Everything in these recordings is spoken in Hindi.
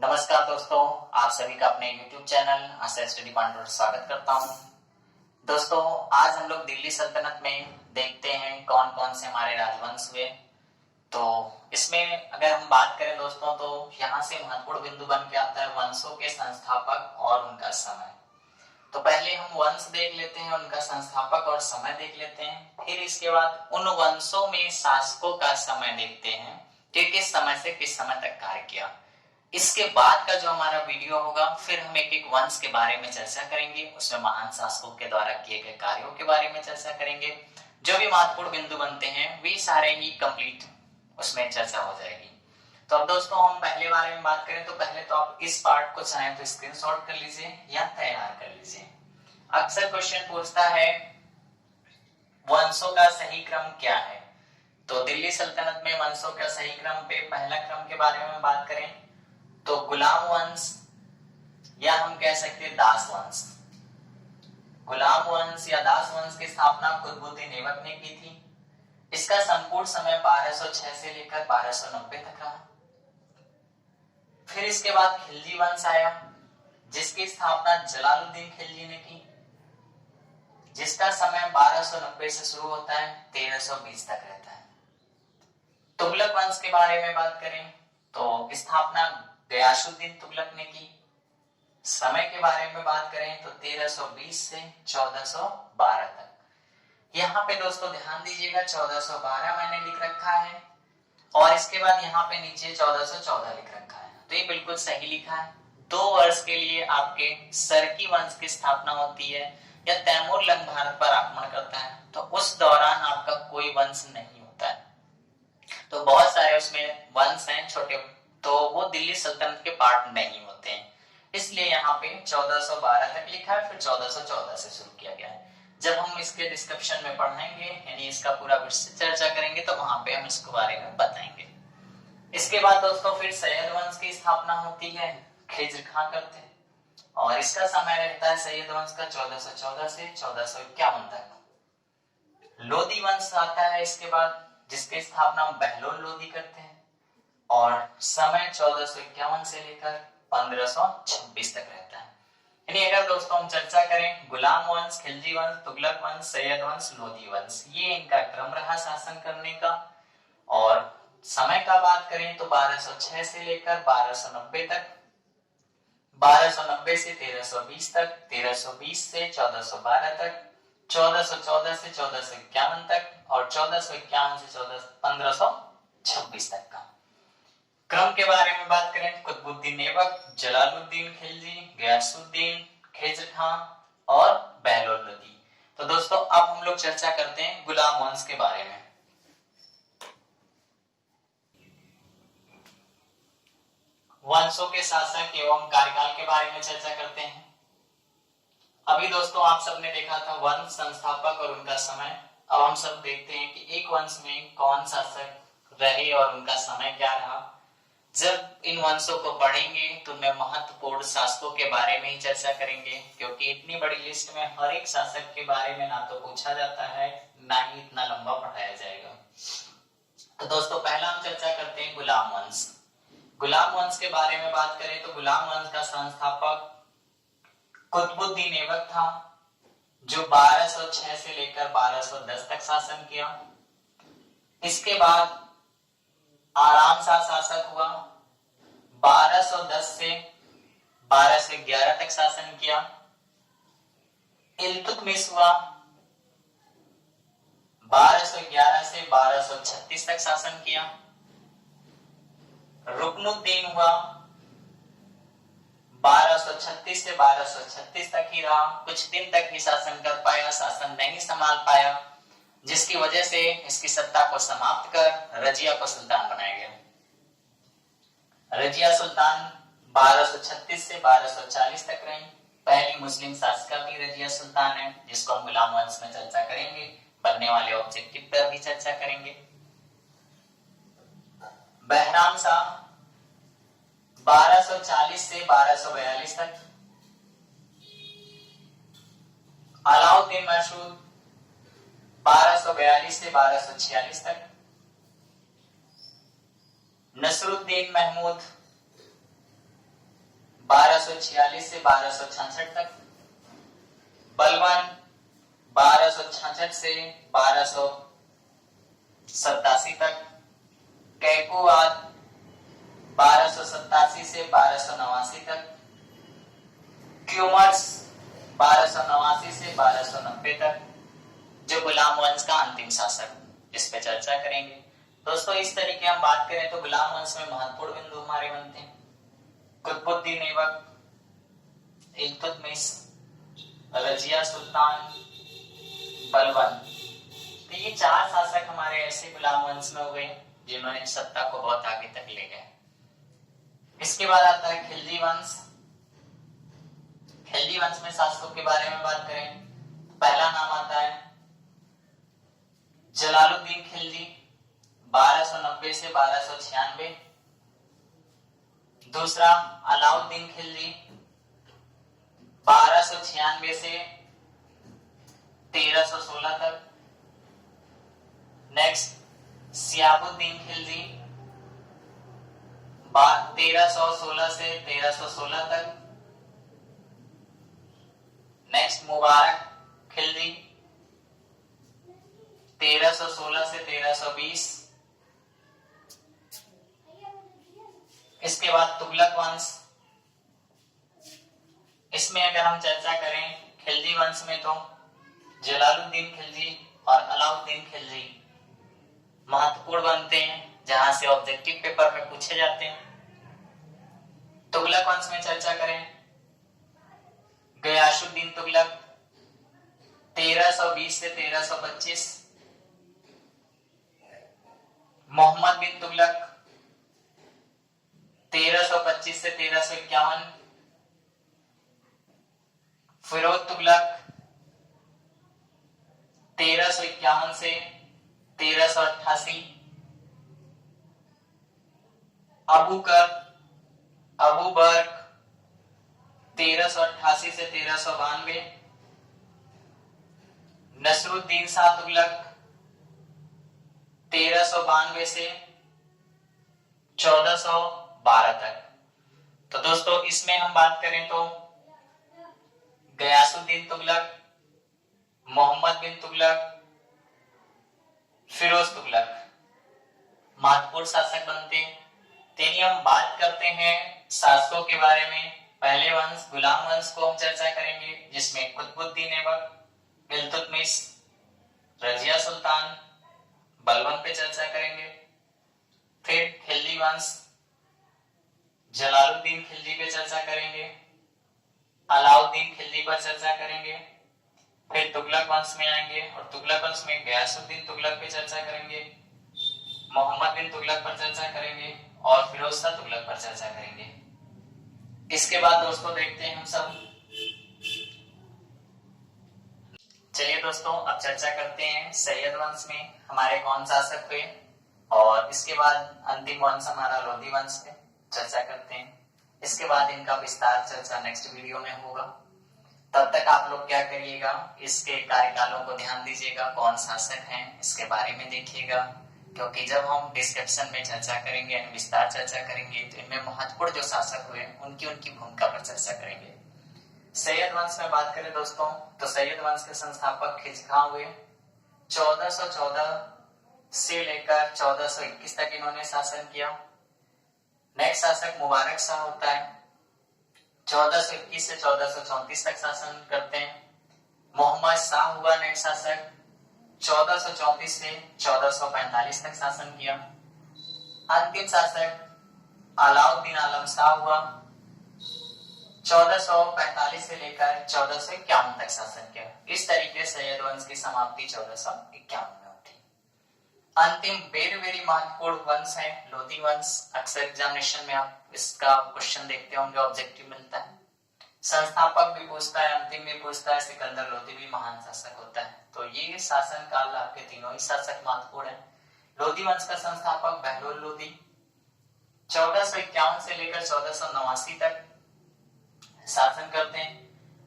नमस्कार दोस्तों, आप सभी का अपने YouTube चैनल आशा स्टडी पॉइंट पर स्वागत करता हूं। दोस्तों, आज हम लोग दिल्ली सल्तनत में देखते हैं कौन कौन से हमारे राजवंश हुए। तो इसमें अगर हम बात करें दोस्तों, तो यहाँ से महत्वपूर्ण बिंदु बन के आता है वंशों के संस्थापक और उनका समय। तो पहले हम वंश देख लेते हैं, उनका संस्थापक और समय देख लेते हैं। फिर इसके बाद उन वंशों में शासकों का समय देखते हैं कि किस समय से किस समय तक कार्य किया। इसके बाद का जो हमारा वीडियो होगा, फिर हम एक एक वंश के बारे में चर्चा करेंगे, उसमें महान शासकों के द्वारा किए गए कार्यों के बारे में चर्चा करेंगे। जो भी महत्वपूर्ण बिंदु बनते हैं वे सारे ही कंप्लीट उसमें चर्चा हो जाएगी। तो अब दोस्तों, हम पहले बारे में बात करें तो पहले तो आप इस पार्ट को चाहें तो स्क्रीनशॉट कर लीजिए या तैयार कर लीजिए। अक्सर क्वेश्चन पूछता है वंशों का सही क्रम क्या है। तो दिल्ली सल्तनत में वंशों का सही क्रम पे पहला क्रम के बारे में बात करें तो गुलाम वंश या हम कह सकते हैं दास वंश। गुलाम वंश या दास वंश की स्थापना कुतुबुद्दीन ऐबक ने की थी। इसका संपूर्ण समय 1206 से लेकर 1290 तक रहा। फिर इसके बाद खिलजी वंश आया, जिसकी स्थापना जलालुद्दीन खिलजी ने की, जिसका समय 1290 से शुरू होता है, 1320 तक रहता है। तुगलक वंश के बारे में बात करें तो स्थापना गयासुद्दीन तुगलक ने की। समय के बारे में बात करें तो 1320 से 1412 तक। यहाँ पे दोस्तों ध्यान दीजिएगा, 1412 मैंने लिख रखा है और इसके बाद यहाँ पे नीचे 1414 लिख रखा है, तो ये बिल्कुल सही लिखा है। 2 वर्ष के लिए आपके सरकी वंश की स्थापना होती है या तैमूर लंग भारत पर आक्रमण करता है, तो उस दौरान आपका कोई वंश नहीं होता है। तो बहुत सारे उसमें वंश हैं छोटे, तो वो दिल्ली सल्तनत के पार्ट नहीं होते हैं, इसलिए यहाँ पे 1412 तक लिखा है, फिर 1414 से शुरू किया गया है। जब हम इसके डिस्क्रिप्शन में पढ़ेंगे, यानी इसका पूरा विस्तृत चर्चा करेंगे, तो वहां पे हम इसके बारे में बताएंगे। इसके बाद दोस्तों फिर सैयद वंश की स्थापना होती है, खिज्र खां करते हैं और इसका समय रहता है सैयद वंश का 1414 से 1451 तक। लोधी वंश आता है इसके बाद, जिसकी स्थापना बहलोल लोधी करते हैं और समय 1451 से लेकर 1526 तक रहता है। यानी अगर दोस्तों हम चर्चा करें गुलाम वंश, खिलजी वंश, तुगलक वंश, सैयद वंश, लोधी वंश, ये इनका क्रम रहा शासन करने का। और समय का बात करें तो 1206 से लेकर 1290 तक, 1290 से 1320 तक, 1320 से 1412 तक, 1414 से 1451 तक और 1451 से 1526 तक का। क्रम के बारे में बात करें कुतुबुद्दीन ऐबक, जलालुद्दीन खिलजी, गयासुद्दीन, खिज्र खां और बहलोल लोधी। तो दोस्तों अब हम लोग चर्चा करते हैं गुलाम वंश के बारे में। वंशों के शासक एवं कार्यकाल के बारे में चर्चा करते हैं। अभी दोस्तों आप सबने देखा था वंश संस्थापक और उनका समय। अब हम सब देखते हैं कि एक वंश में कौन शासक रहे और उनका समय क्या रहा। जब इन वंशों को पढ़ेंगे तो मैं महत्वपूर्ण शासकों के बारे में ही चर्चा करेंगे, क्योंकि इतनी बड़ी लिस्ट में हर एक शासक के बारे में ना तो पूछा जाता है, ना ही इतना लंबा पढ़ाया जाएगा। तो दोस्तों पहला हम चर्चा करते हैं गुलाम वंश। गुलाम वंश के बारे में बात करें तो गुलाम वंश का संस्थापक कुतुबुद्दीन ऐबक था, जो 1206 से लेकर 1210 तक शासन किया। इसके बाद आराम शाह शासक हुआ, 1210 से 1211 तक शासन किया। इल्तुतमिश हुआ, 1211 से 1236 तक शासन किया। रुकनुद्दीन हुआ, 1236 से 1236 तक ही रहा, कुछ दिन तक ही शासन कर पाया, शासन नहीं संभाल पाया, जिसकी वजह से इसकी सत्ता को समाप्त कर रजिया को सुल्तान बनाया गया। रजिया सुल्तान 1236 से 1240 तक रही। पहली मुस्लिम शासिका भी रजिया सुल्तान है, जिसको हम गुलाम वंश में चर्चा करेंगे, बनने वाले ऑब्जेक्टिव पर भी चर्चा करेंगे। बहराम शाह 1240 से 1242 तक। अलाउद्दीन मसूद 1242 से 1246 तक। नसरुद्दीन महमूद 1246 से 1266 तक, बलवान 1266 से 1287 तक, कैकुवाद 1287 से 1289 तक, क्यूमर्स 1289 से 1290 तक, जो गुलाम वंश का अंतिम शासक, इस पे चर्चा करेंगे। दोस्तों इस तरीके हम बात करें तो गुलाम वंश में महत्वपूर्ण बिंदु हमारे बनते हैं कुतुबुद्दीन ऐबक, इल्तुतमिश, रजिया सुल्तान, बलबन। तो ये चार शासक हमारे ऐसे गुलाम वंश में हुए जिन्होंने सत्ता को बहुत आगे तक ले गए। इसके बाद आता है खिलजी वंश। खिलजी वंश में शासकों के बारे में बात करें, पहला नाम आता है जलालुद्दीन खिलजी 1290 से 1296, दूसरा अलाउद्दीन खिलजी 1296 से 1316 तक, नेक्स्ट सियाबुद्दीन खिलजी 1316 से 1316 तक, नेक्स्ट मुबारक खिलजी 1316 से 1320। इसके बाद तुगलक वंश। इसमें अगर हम चर्चा करें खिलजी वंश में तो जलालुद्दीन खिलजी और अलाउद्दीन खिलजी महत्वपूर्ण बनते हैं, जहां से ऑब्जेक्टिव पेपर में पूछे जाते हैं। तुगलक वंश में चर्चा करें गयासुद्दीन तुगलक 1320 से 1325, मोहम्मद बिन तुगलक 1325 से 1351, फिरोज तुगलक 1351 से 1388, अबू बर्क 1388 से 1392, नसरुद्दीन शाह तुगलक 1392 से 1412 तक। तो दोस्तों इसमें हम बात करें तो गयासुद्दीन तुगलक, मोहम्मद बिन तुगलक, फिरोज तुगलक महत्वपूर्ण शासक बनते हैं। तेनी हम बात करते हैं शासकों के बारे में। पहले वंश गुलाम वंश को हम चर्चा करेंगे, जिसमें कुतुबुद्दीन ऐबक, इल्तुतमिश, रजिया सुल्तान, बलबन पे चर्चा करेंगे। फिर खिलजी वंश जलालुद्दीन खिलजी पे चर्चा करेंगे, अलाउद्दीन खिलजी पर चर्चा करेंगे। फिर तुगलक वंश में आएंगे और तुगलक वंश में गयासुद्दीन तुगलक पे चर्चा करेंगे, मोहम्मद बिन तुगलक पर चर्चा करेंगे और फिरोज शाह तुगलक पर चर्चा करेंगे। इसके बाद दोस्तों देखते हैं हम सब। चलिए दोस्तों अब चर्चा करते हैं सैयद वंश में हमारे कौन शासक हुए, और इसके बाद अंतिम वंश हमारा लोधी वंश पे चर्चा करते हैं। इसके बाद इनका विस्तार चर्चा नेक्स्ट वीडियो में होगा। तब तक आप लोग क्या करिएगा, इसके कार्यकालों को ध्यान दीजिएगा, कौन शासक हैं इसके बारे में देखिएगा, क्योंकि जब हम डिस्क्रिप्शन में चर्चा करेंगे, विस्तार चर्चा करेंगे, तो इनमें महत्वपूर्ण जो शासक हुए उनकी भूमिका पर चर्चा करेंगे। सैयद वंश में बात करें दोस्तों तो सैयद वंश के संस्थापक खिलजी खां हुए। 1414 से लेकर 1421 तक इन्होंने शासन किया। नेक्स्ट शासक मुबारक शाह होता है, 1421 से 1434 तक शासन करते हैं। मोहम्मद शाह हुआ नेक्स्ट शासक, 1434 से 1445 तक शासन किया। अंतिम शासक अलाउद्दीन आलम शाह हुआ, 1445 से लेकर 1451 तक शासन किया। इस तरीके से सैयद वंश की समाप्ति 1451 में होती। अंतिम वेरी महत्वपूर्ण वंश है लोधी वंश। अक्सर एग्जामिनेशन में आप इसका क्वेश्चन देखते होंगे, ऑब्जेक्टिव मिलता है, संस्थापक भी पूछता है, अंतिम भी पूछता है, सिकंदर लोधी भी महान शासक होता है। तो ये शासन काल आपके तीनों ही शासक महत्वपूर्ण है। लोधी वंश का संस्थापक बहलोल लोधी 1451 से लेकर 1489 तक शासन करते हैं।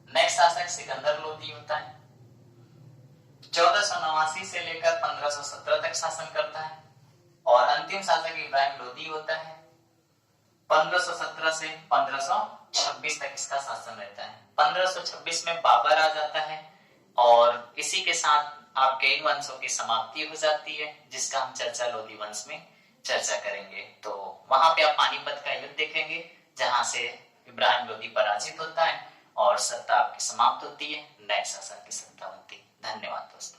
नेक्स्ट शासक सिकंदर लोधी होता है, 1489 से लेकर 1517 तक शासन करता है। और अंतिम शासक इब्राहिम लोधी होता है, 1517 से 1526 तक इसका शासन रहता है। 1526 में बाबर आ जाता है और इसी के साथ आपके इन वंशों की समाप्ति हो जाती है, जिसका हम चर्चा लोधी वंश में चर्चा करेंगे। तो वहां पे आप पानीपत का युद्ध देखेंगे, जहां से इब्राहिम लोधी पराजित होता है और सत्ता आपकी समाप्त होती है, नए शासक की सत्ता बनती है। धन्यवाद दोस्तों।